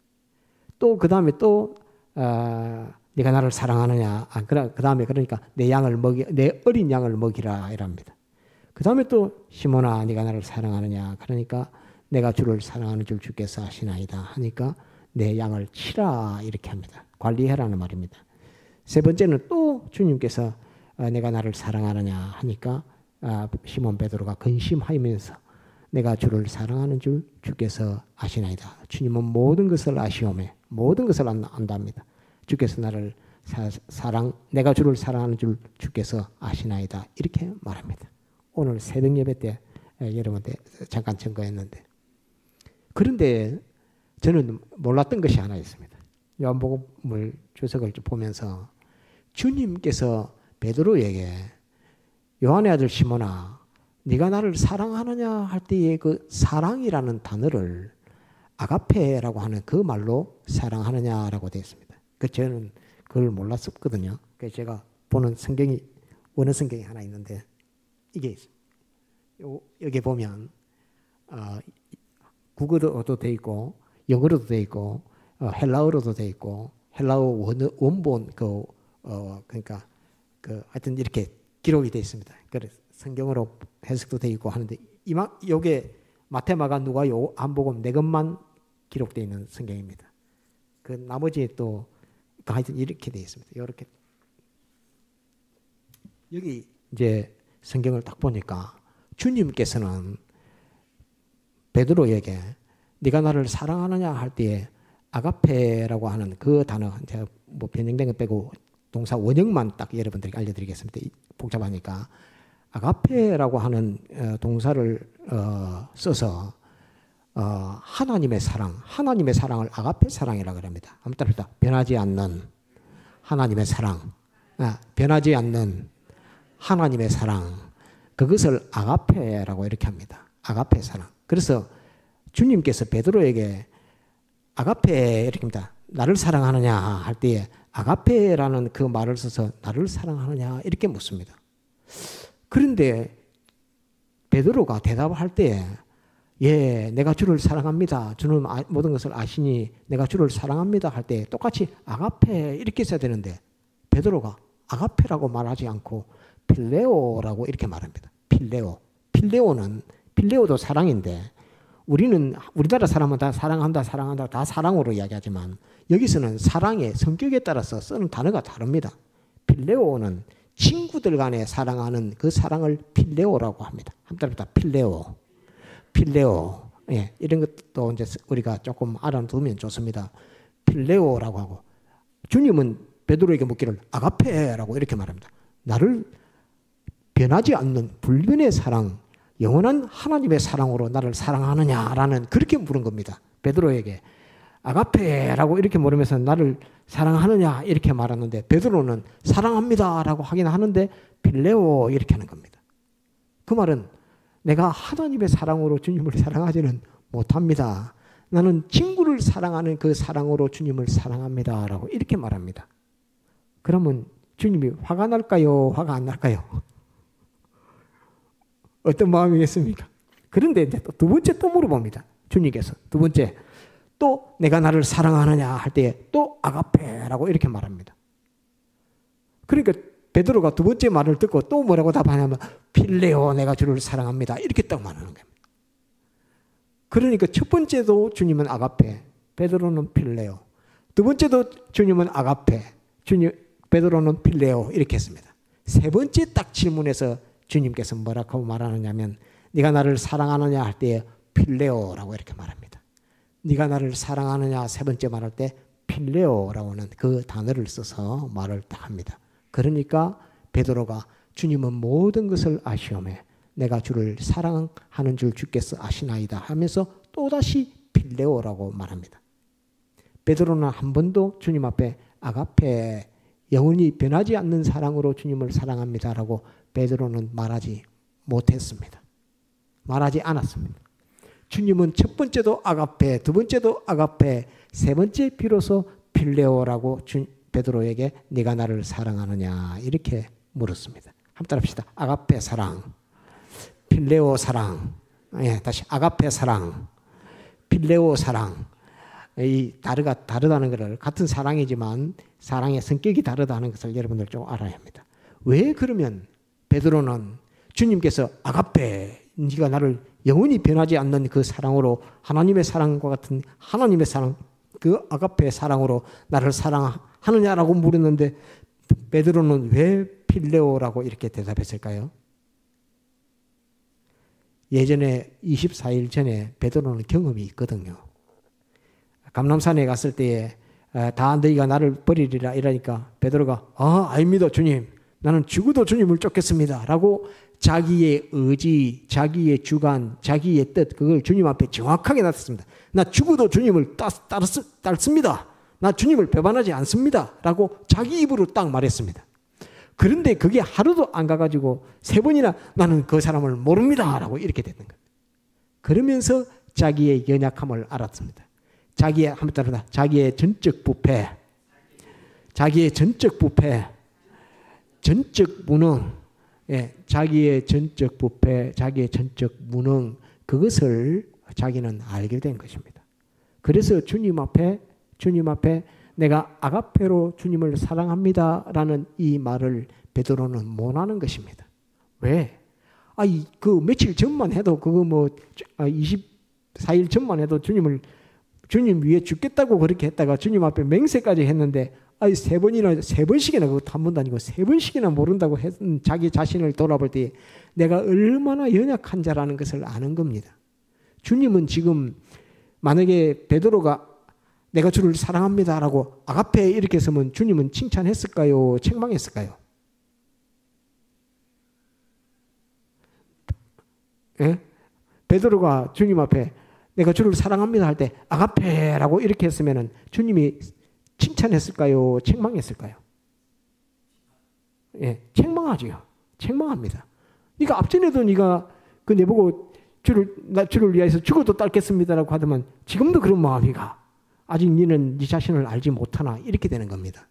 또 그 다음에 또 네가 나를 사랑하느냐, 그 다음에 그러니까 내 어린 양을 먹이라 이랍니다. 그 다음에 또 시몬아, 네가 나를 사랑하느냐, 그러니까 내가 주를 사랑하는 줄 주께서 아시나이다 하니까 내 양을 치라 이렇게 합니다. 관리해라는 말입니다. 세 번째는 또 주님께서 내가 나를 사랑하느냐 하니까 시몬 베드로가 근심하면서 내가 주를 사랑하는 줄 주께서 아시나이다. 주님은 모든 것을 아시오매 모든 것을 안답니다. 주께서 나를 내가 주를 사랑하는 줄 주께서 아시나이다 이렇게 말합니다. 오늘 새벽 예배 때 여러분한테 잠깐 증거했는데, 그런데 저는 몰랐던 것이 하나 있습니다. 요한복음을 주석을 보면서 주님께서 베드로에게 요한의 아들 시몬아, 네가 나를 사랑하느냐 할 때의 그 사랑이라는 단어를 아가페라고 하는 그 말로 사랑하느냐라고 되어 있습니다. 저는 그걸 몰랐었거든요. 그래서 제가 보는 성경이 원어 성경이 하나 있는데 이게 있어요. 여기 보면 국어로도 되어 있고 영어로도 되어 있고 헬라어로도 되어 있고 헬라어 원본 그러니까 하여튼 이렇게 기록이 되어 있습니다. 그래서 성경으로 해석도 되어 있고 하는데 요게 마태, 마가, 누가, 요한복음 네 것만 기록되어 있는 성경입니다. 그 나머지 또 하여튼 이렇게 되어 있습니다. 이렇게 여기 이제 성경을 딱 보니까 주님께서는 베드로에게 네가 나를 사랑하느냐 할 때에 아가페라고 하는 그 단어, 제가 뭐 변형된 거 빼고 동사 원형만 딱 여러분들에게 알려드리겠습니다. 복잡하니까 아가페라고 하는 동사를 써서 하나님의 사랑을 아가페 사랑이라고 합니다. 한번 따라합시다. 변하지 않는 하나님의 사랑, 변하지 않는 하나님의 사랑, 그것을 아가페라고 이렇게 합니다. 아가페 사랑. 그래서 주님께서 베드로에게 아가페 이렇게 합니다. 나를 사랑하느냐 할 때에 아가페라는 그 말을 써서 나를 사랑하느냐 이렇게 묻습니다. 그런데 베드로가 대답을 할 때에 예, 내가 주를 사랑합니다. 주는 모든 것을 아시니 내가 주를 사랑합니다 할 때 똑같이 아가페 이렇게 써야 되는데 베드로가 아가페라고 말하지 않고 필레오라고 이렇게 말합니다. 필레오도 사랑인데 우리는 우리나라 사람은 다 사랑한다 다 사랑으로 이야기하지만 여기서는 사랑의 성격에 따라서 쓰는 단어가 다릅니다. 필레오는 친구들 간에 사랑하는 그 사랑을 필레오라고 합니다. 한번 따라합시다. 필레오. 예, 이런 것도 이제 우리가 조금 알아두면 좋습니다. 필레오라고 하고 주님은 베드로에게 묻기를 아가페라고 이렇게 말합니다. 나를 변하지 않는 불변의 사랑, 영원한 하나님의 사랑으로 나를 사랑하느냐라는 그렇게 물은 겁니다. 베드로에게 아가페라고 이렇게 물으면서 나를 사랑하느냐 이렇게 말하는데 베드로는 사랑합니다라고 하긴 하는데 필레오 이렇게 하는 겁니다. 그 말은 내가 하나님의 사랑으로 주님을 사랑하지는 못합니다. 나는 친구를 사랑하는 그 사랑으로 주님을 사랑합니다라고 이렇게 말합니다. 그러면 주님이 화가 날까요? 화가 안 날까요? 어떤 마음이겠습니까? 그런데 이제 또 두 번째 또 물어봅니다. 주님께서 두 번째 또 내가 나를 사랑하느냐 할 때에 또 아가페라고 이렇게 말합니다. 그러니까 베드로가 두 번째 말을 듣고 또 뭐라고 답하냐면 필레오 내가 주를 사랑합니다. 이렇게 딱 말하는 겁니다. 그러니까 첫 번째도 주님은 아가페, 베드로는 필레오. 두 번째도 주님은 아가페, 베드로는 필레오 이렇게 했습니다. 세 번째 딱 질문에서 주님께서 뭐라고 말하느냐면 네가 나를 사랑하느냐 할 때에 필레오라고 이렇게 말합니다. 네가 나를 사랑하느냐 세 번째 말할 때 필레오라고 하는 그 단어를 써서 말을 딱 합니다. 그러니까 베드로가 주님은 모든 것을 아시오매 내가 주를 사랑하는 줄 주께서 아시나이다 하면서 또다시 필레오라고 말합니다. 베드로는 한 번도 주님 앞에 아가페 영원히 변하지 않는 사랑으로 주님을 사랑합니다라고 베드로는 말하지 못했습니다. 말하지 않았습니다. 주님은 첫 번째도 아가페, 두 번째도 아가페, 세 번째 비로소 필레오라고 베드로에게 네가 나를 사랑하느냐 이렇게 물었습니다. 한번 따라합시다. 아가페 사랑, 필레오 사랑, 예, 다시 아가페 사랑, 필레오 사랑. 이 다르다는 것을 같은 사랑이지만 사랑의 성격이 다르다는 것을 여러분들 좀 알아야 합니다. 왜 그러면 베드로는 주님께서 아가페 네가 나를 영원히 변하지 않는 그 사랑으로 하나님의 사랑과 같은 하나님의 사랑 그 아가페 사랑으로 나를 사랑하느냐라고 물었는데 베드로는 왜 필레오라고 이렇게 대답했을까요? 예전에 24일 전에 베드로는 경험이 있거든요. 감람산에 갔을 때에 다 너희가 나를 버리리라 이러니까 베드로가 아닙니다 주님 나는 죽어도 주님을 쫓겠습니다 라고 자기의 의지, 자기의 주관, 자기의 뜻 그걸 주님 앞에 정확하게 나타냈습니다. 나 죽어도 주님을 따릅니다. 나 주님을 배반하지 않습니다 라고 자기 입으로 딱 말했습니다. 그런데 그게 하루도 안 가가지고 세 번이나 나는 그 사람을 모릅니다 라고 이렇게 됐는 거예요. 그러면서 자기의 연약함을 알았습니다. 자기의 전적 부패, 자기의 전적 부패, 전적 무능, 예, 자기의 전적 부패, 자기의 전적 무능 그것을 자기는 알게 된 것입니다. 그래서 주님 앞에 내가 아가페로 주님을 사랑합니다라는 이 말을 베드로는 못하는 것입니다. 왜? 그 며칠 전만 해도 그거 24일 전만 해도 주님을 주님 위해 죽겠다고 그렇게 했다가 주님 앞에 맹세까지 했는데 세 번씩이나 그것도 한 번도 아니고 세 번씩이나 모른다고 했던 자기 자신을 돌아볼 때 내가 얼마나 연약한 자라는 것을 아는 겁니다. 주님은 지금 만약에 베드로가 내가 주를 사랑합니다라고 아가페 이렇게 서면 주님은 칭찬했을까요? 책망했을까요? 예? 베드로가 주님 앞에 내가 주를 사랑합니다 할 때 아가페라고 이렇게 했으면 주님이 칭찬했을까요? 책망했을까요? 예, 책망하지요. 책망합니다. 네가 앞전에도 네가 그 내보고 주를 위하여서 죽어도 딸겠습니다라고 하더만 지금도 그런 마음이가 아직 너는 네 자신을 알지 못하나 이렇게 되는 겁니다.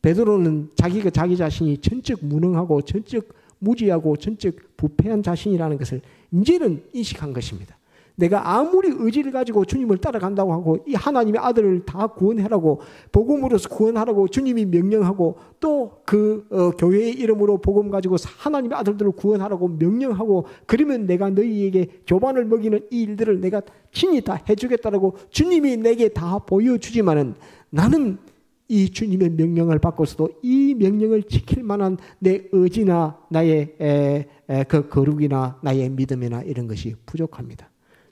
베드로는 자기가 자기 자신이 전적 무능하고 전적 무지하고 전적 부패한 자신이라는 것을 이제는 인식한 것입니다. 내가 아무리 의지를 가지고 주님을 따라간다고 하고 이 하나님의 아들을 다 구원하라고 복음으로서 구원하라고 주님이 명령하고 또 그 교회의 이름으로 복음 가지고 하나님의 아들들을 구원하라고 명령하고 그러면 내가 너희에게 교반을 먹이는 이 일들을 내가 친히 다 해주겠다라고 주님이 내게 다 보여주지만은 나는 이 주님의 명령을 받고서도 이 명령을 지킬 만한 내 의지나 나의 그 거룩이나 나의 믿음이나 이런 것이 부족합니다.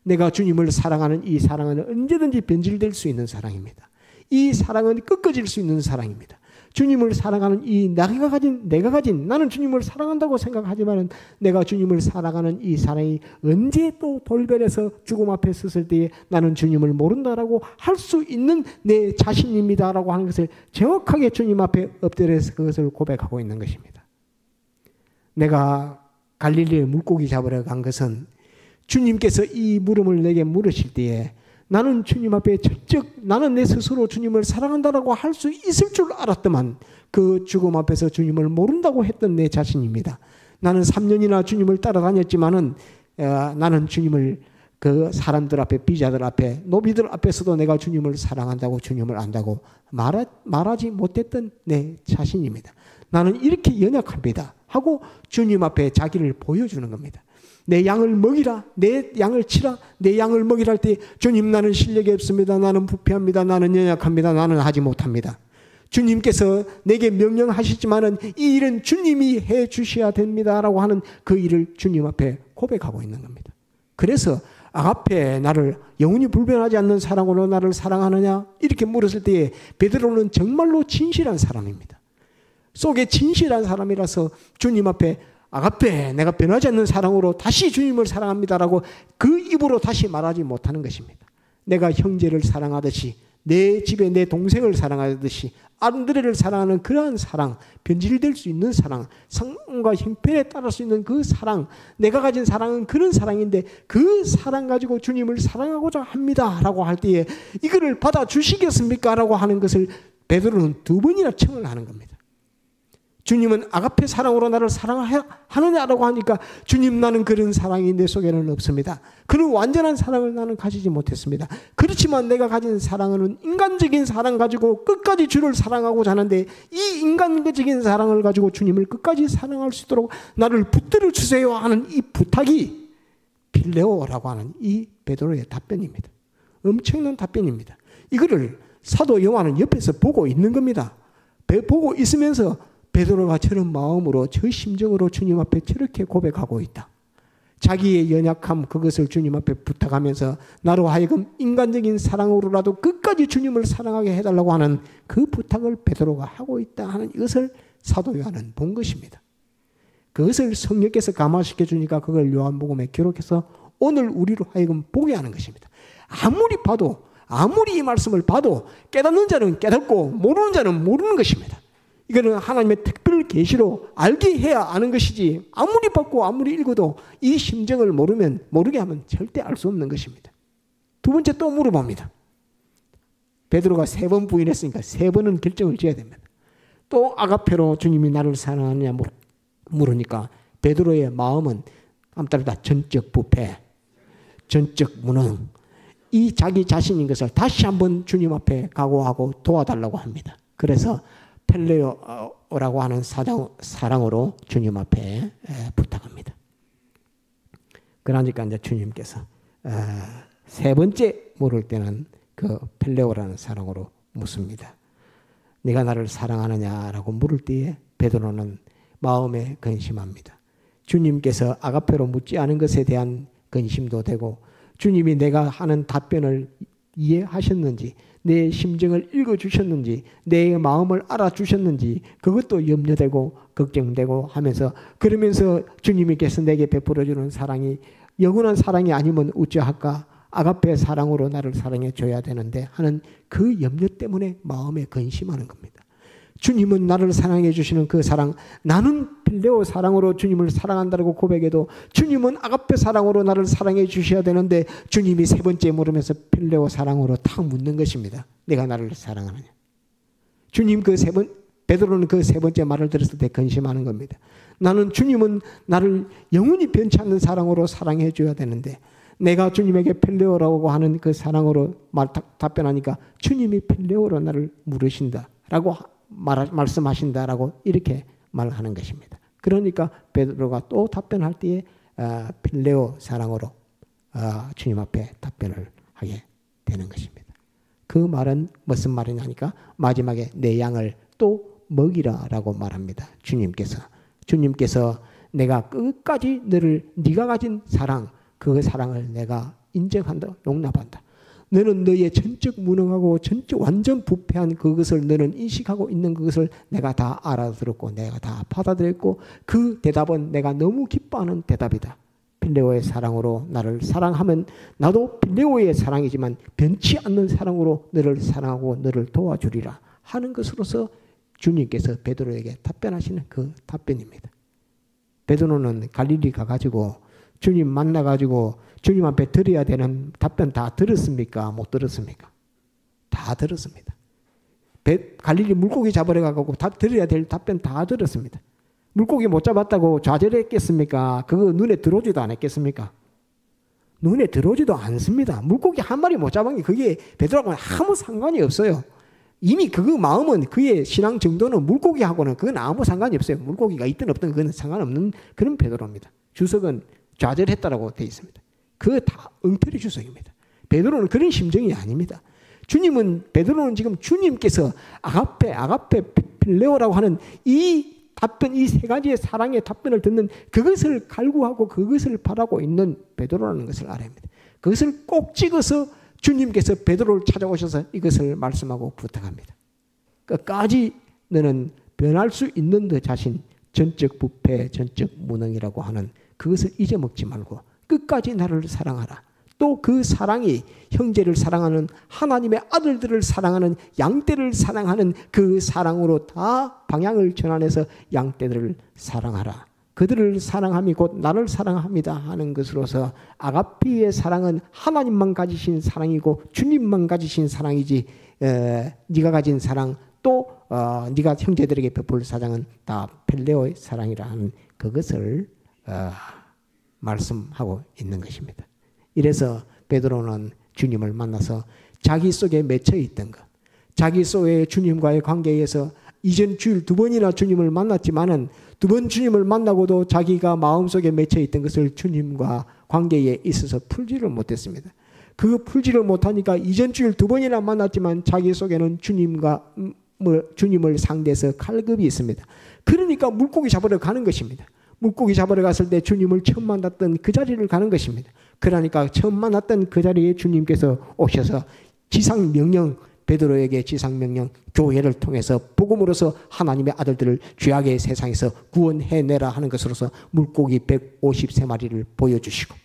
내가 주님을 사랑하는 이 사랑은 언제든지 변질될 수 있는 사랑입니다. 이 사랑은 꺾어질 수 있는 사랑입니다. 주님을 사랑하는 이 내가 가진 나는 주님을 사랑한다고 생각하지만 내가 주님을 사랑하는 이 사랑이 언제 또 돌변해서 죽음 앞에 섰을 때에 나는 주님을 모른다라고 할 수 있는 내 자신입니다라고 하는 것을 정확하게 주님 앞에 엎드려서 그것을 고백하고 있는 것입니다. 내가 갈릴리에 물고기 잡으러 간 것은 주님께서 이 물음을 내게 물으실 때에 나는 주님 앞에 적적 나는 내 스스로 주님을 사랑한다라고 할 수 있을 줄 알았더만 그 죽음 앞에서 주님을 모른다고 했던 내 자신입니다. 나는 3년이나 주님을 따라다녔지만은 나는 주님을 그 사람들 앞에 비자들 앞에 노비들 앞에서도 내가 주님을 사랑한다고 주님을 안다고 말하지 못했던 내 자신입니다. 나는 이렇게 연약합니다 하고 주님 앞에 자기를 보여주는 겁니다. 내 양을 먹이라, 내 양을 치라, 내 양을 먹이라 할 때 주님 나는 실력이 없습니다. 나는 부패합니다. 나는 연약합니다. 나는 하지 못합니다. 주님께서 내게 명령하시지만은 이 일은 주님이 해 주셔야 됩니다라고 하는 그 일을 주님 앞에 고백하고 있는 겁니다. 그래서 아가페 나를 영원히 불변하지 않는 사랑으로 나를 사랑하느냐 이렇게 물었을 때에 베드로는 정말로 진실한 사람입니다. 속에 진실한 사람이라서 주님 앞에 아가페 내가 변하지 않는 사랑으로 다시 주님을 사랑합니다라고 그 입으로 다시 말하지 못하는 것입니다. 내가 형제를 사랑하듯이 내 집에 내 동생을 사랑하듯이 아들을 사랑하는 그러한 사랑, 변질될 수 있는 사랑, 성과 형편에 따를 수 있는 그 사랑, 내가 가진 사랑은 그런 사랑인데 그 사랑 가지고 주님을 사랑하고자 합니다라고 할 때에 이거를 받아주시겠습니까? 라고 하는 것을 베드로는 2번이나 청을 하는 겁니다. 주님은 아가페 사랑으로 나를 사랑하느냐라고 하니까 주님 나는 그런 사랑이 내 속에는 없습니다. 그런 완전한 사랑을 나는 가지지 못했습니다. 그렇지만 내가 가진 사랑은 인간적인 사랑 가지고 끝까지 주를 사랑하고자 하는데 이 인간적인 사랑을 가지고 주님을 끝까지 사랑할 수 있도록 나를 붙들어 주세요 하는 이 부탁이 필레오라고 하는 이 베드로의 답변입니다. 엄청난 답변입니다. 이거를 사도 요한은 옆에서 보고 있는 겁니다. 보고 있으면서 베드로가 저런 마음으로 저 심정으로 주님 앞에 저렇게 고백하고 있다. 자기의 연약함 그것을 주님 앞에 부탁하면서 나로 하여금 인간적인 사랑으로라도 끝까지 주님을 사랑하게 해달라고 하는 그 부탁을 베드로가 하고 있다 하는 이것을 사도 요한은 본 것입니다. 그것을 성령께서 감화시켜 주니까 그걸 요한복음에 기록해서 오늘 우리로 하여금 보게 하는 것입니다. 아무리 봐도 아무리 이 말씀을 봐도 깨닫는 자는 깨닫고 모르는 자는 모르는 것입니다. 이거는 하나님의 특별 계시로 알게 해야 아는 것이지 아무리 받고 아무리 읽어도 이 심정을 모르게 하면 절대 알 수 없는 것입니다. 2번째 또 물어봅니다. 베드로가 3번 부인했으니까 3번은 결정을 지어야 됩니다. 또 아가페로 주님이 나를 사랑하느냐 물으니까 베드로의 마음은 아무따라 다 전적 부패, 전적 무능, 이 자기 자신인 것을 다시 한번 주님 앞에 각오하고 도와달라고 합니다. 그래서 펠레오라고 하는 사랑으로 주님 앞에 부탁합니다. 그러니까 이제 주님께서 세 번째 물을 때는 그 필레오라는 사랑으로 묻습니다. 네가 나를 사랑하느냐라고 물을 때에 베드로는 마음에 근심합니다. 주님께서 아가페로 묻지 않은 것에 대한 근심도 되고 주님이 내가 하는 답변을 이해하셨는지 내 심정을 읽어주셨는지 내 마음을 알아주셨는지 그것도 염려되고 걱정되고 하면서 그러면서 주님께서 내게 베풀어주는 사랑이 영원한 사랑이 아니면 어찌할까 아가페의 사랑으로 나를 사랑해 줘야 되는데 하는 그 염려 때문에 마음에 근심하는 겁니다. 주님은 나를 사랑해 주시는 그 사랑 나는 필레오 사랑으로 주님을 사랑한다고 고백해도 주님은 아가페 사랑으로 나를 사랑해 주셔야 되는데 주님이 세 번째 물으면서 필레오 사랑으로 탁 묻는 것입니다. 내가 나를 사랑하느냐. 주님 베드로는 그 세 번째 말을 들었을 때 근심하는 겁니다. 나는 주님은 나를 영원히 변치 않는 사랑으로 사랑해 줘야 되는데 내가 주님에게 필레오라고 하는 그 사랑으로 답변하니까 주님이 필레오로 나를 물으신다라고 말씀하신다라고 이렇게 말하는 것입니다. 그러니까 베드로가 또 답변할 때에 필레오 사랑으로 주님 앞에 답변을 하게 되는 것입니다. 그 말은 무슨 말이냐니까 마지막에 내 양을 또 먹이라라고 말합니다. 주님께서 내가 끝까지 네가 가진 사랑 그 사랑을 내가 인정한다, 용납한다. 너는 너의 전적 무능하고 전적 완전 부패한 그것을 너는 인식하고 있는 그것을 내가 다 알아들었고 내가 다 받아들였고 그 대답은 내가 너무 기뻐하는 대답이다. 필레오의 사랑으로 나를 사랑하면 나도 필레오의 사랑이지만 변치 않는 사랑으로 너를 사랑하고 너를 도와주리라 하는 것으로서 주님께서 베드로에게 답변하시는 그 답변입니다. 베드로는 갈릴리 가가지고 주님 만나가지고 주님 앞에 드려야 되는 답변 다 들었습니까? 못 들었습니까? 다 들었습니다. 갈릴리 물고기 잡으러 가고 드려야 될 답변 다 들었습니다. 물고기 못 잡았다고 좌절했겠습니까? 그거 눈에 들어오지도 않았겠습니까? 눈에 들어오지도 않습니다. 물고기 한 마리 못 잡은 게 그게 베드로하고는 아무 상관이 없어요. 이미 그 마음은 그의 신앙 정도는 물고기하고는 그건 아무 상관이 없어요. 물고기가 있든 없든 그건 상관없는 그런 베드로입니다. 주석은 좌절했다라고 되어 있습니다. 그거 다 엉터리 주석입니다. 베드로는 그런 심정이 아닙니다. 베드로는 지금 주님께서 아가페 필레오라고 하는 이 답변, 이 세 가지의 사랑의 답변을 듣는 그것을 갈구하고 그것을 바라고 있는 베드로라는 것을 알아야 합니다. 그것을 꼭 찍어서 주님께서 베드로를 찾아오셔서 이것을 말씀하고 부탁합니다. 끝까지 너는 변할 수 있는 너 자신, 전적 부패, 전적 무능이라고 하는 그것을 잊어먹지 말고 끝까지 나를 사랑하라. 또 그 사랑이 형제를 사랑하는 하나님의 아들들을 사랑하는 양떼를 사랑하는 그 사랑으로 다 방향을 전환해서 양떼들을 사랑하라. 그들을 사랑함이 곧 나를 사랑합니다 하는 것으로서 아가피의 사랑은 하나님만 가지신 사랑이고 주님만 가지신 사랑이지 네가 가진 사랑 또 네가 형제들에게 베풀 사랑은 다 필레오의 사랑이라 하는 그것을 말씀하고 있는 것입니다. 이래서 베드로는 주님을 만나서 자기 속에 맺혀 있던 것, 자기 속에 주님과의 관계에서 이전 주일 2번이나 주님을 만났지만은 2번 주님을 만나고도 자기가 마음속에 맺혀 있던 것을 주님과 관계에 있어서 풀지를 못했습니다. 그 풀지를 못하니까 이전 주일 2번이나 만났지만 자기 속에는 주님을 상대해서 칼급이 있습니다. 그러니까 물고기 잡으러 가는 것입니다. 물고기 잡으러 갔을 때 주님을 처음 만났던 그 자리를 가는 것입니다. 그러니까 처음 만났던 그 자리에 주님께서 오셔서 지상명령, 베드로에게 지상명령, 교회를 통해서 복음으로서 하나님의 아들들을 죄악의 세상에서 구원해내라 하는 것으로서 물고기 153마리를 보여주시고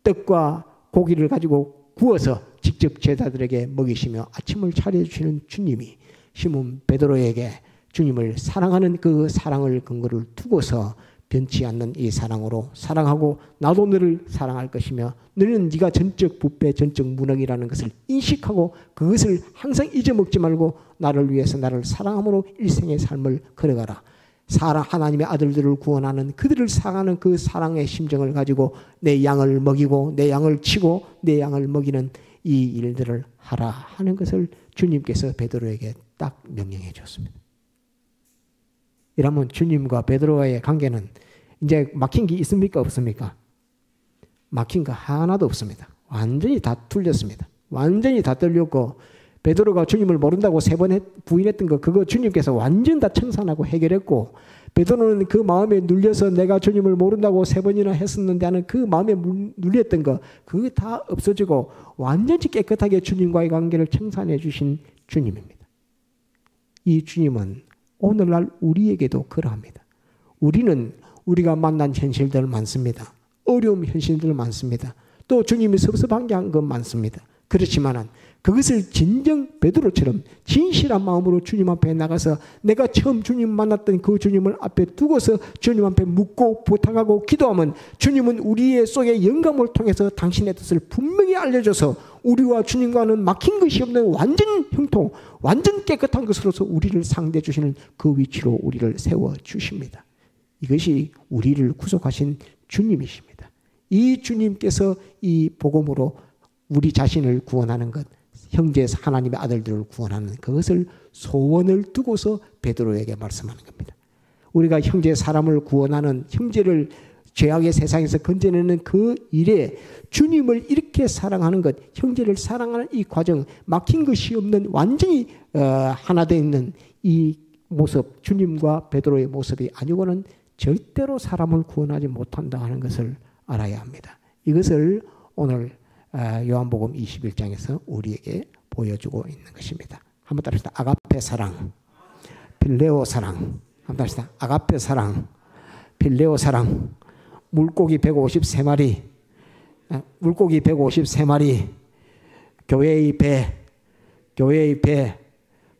떡과 고기를 가지고 구워서 직접 제자들에게 먹이시며 아침을 차려주시는 주님이 시몬 베드로에게 주님을 사랑하는 그 사랑을 근거를 두고서 변치 않는 이 사랑으로 사랑하고 나도 너를 사랑할 것이며 너는 네가 전적 부패, 전적 무능이라는 것을 인식하고 그것을 항상 잊어먹지 말고 나를 위해서 나를 사랑함으로 일생의 삶을 걸어가라. 하나님의 아들들을 구원하는 그들을 사랑하는 그 사랑의 심정을 가지고 내 양을 먹이고 내 양을 치고 내 양을 먹이는 이 일들을 하라 하는 것을 주님께서 베드로에게 딱 명령해 줬습니다. 이러면 주님과 베드로와의 관계는 이제 막힌 게 있습니까? 없습니까? 막힌 거 하나도 없습니다. 완전히 다 틀렸습니다. 완전히 다 틀렸고 베드로가 주님을 모른다고 3번 부인했던 거 그거 주님께서 완전 다 청산하고 해결했고 베드로는 그 마음에 눌려서 내가 주님을 모른다고 3번이나 했었는데 하는 그 마음에 눌렸던 거 그거 다 없어지고 완전히 깨끗하게 주님과의 관계를 청산해 주신 주님입니다. 이 주님은 오늘날 우리에게도 그러합니다. 우리는 우리가 만난 현실들 많습니다. 어려움 현실들 많습니다. 또 주님이 섭섭한 게 한 건 많습니다. 그렇지만은 그것을 진정 베드로처럼 진실한 마음으로 주님 앞에 나가서 내가 처음 주님 만났던 그 주님을 앞에 두고서 주님 앞에 묻고 부탁하고 기도하면 주님은 우리의 속의 영감을 통해서 당신의 뜻을 분명히 알려줘서 우리와 주님과는 막힌 것이 없는 완전 형통, 완전 깨끗한 것으로서 우리를 상대해 주시는 그 위치로 우리를 세워주십니다. 이것이 우리를 구속하신 주님이십니다. 이 주님께서 이 복음으로 우리 자신을 구원하는 것, 형제 하나님의 아들들을 구원하는 그것을 소원을 두고서 베드로에게 말씀하는 겁니다. 우리가 형제 사람을 구원하는 형제를 죄악의 세상에서 건져내는 그 일에 주님을 이렇게 사랑하는 것, 형제를 사랑하는 이 과정, 막힌 것이 없는 완전히 하나 되어 있는 이 모습, 주님과 베드로의 모습이 아니고는 절대로 사람을 구원하지 못한다 하는 것을 알아야 합니다. 이것을 오늘 요한복음 21장에서 우리에게 보여주고 있는 것입니다. 한번 따라합시다. 아가페 사랑, 필레오 사랑. 한번 따라합시다. 아가페 사랑, 필레오 사랑. 물고기 153마리, 물고기 153마리, 교회의 배,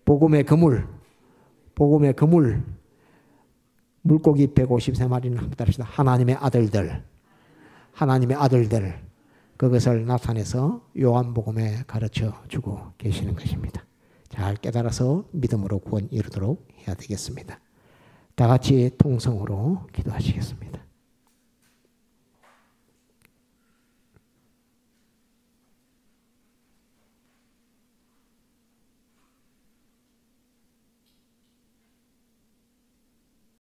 복음의 그물, 물고기 153마리는 한번 따라합시다. 하나님의 아들들. 그것을 나타내서 요한복음에 가르쳐 주고 계시는 것입니다. 잘 깨달아서 믿음으로 구원 이루도록 해야 되겠습니다. 다 같이 통성으로 기도하시겠습니다.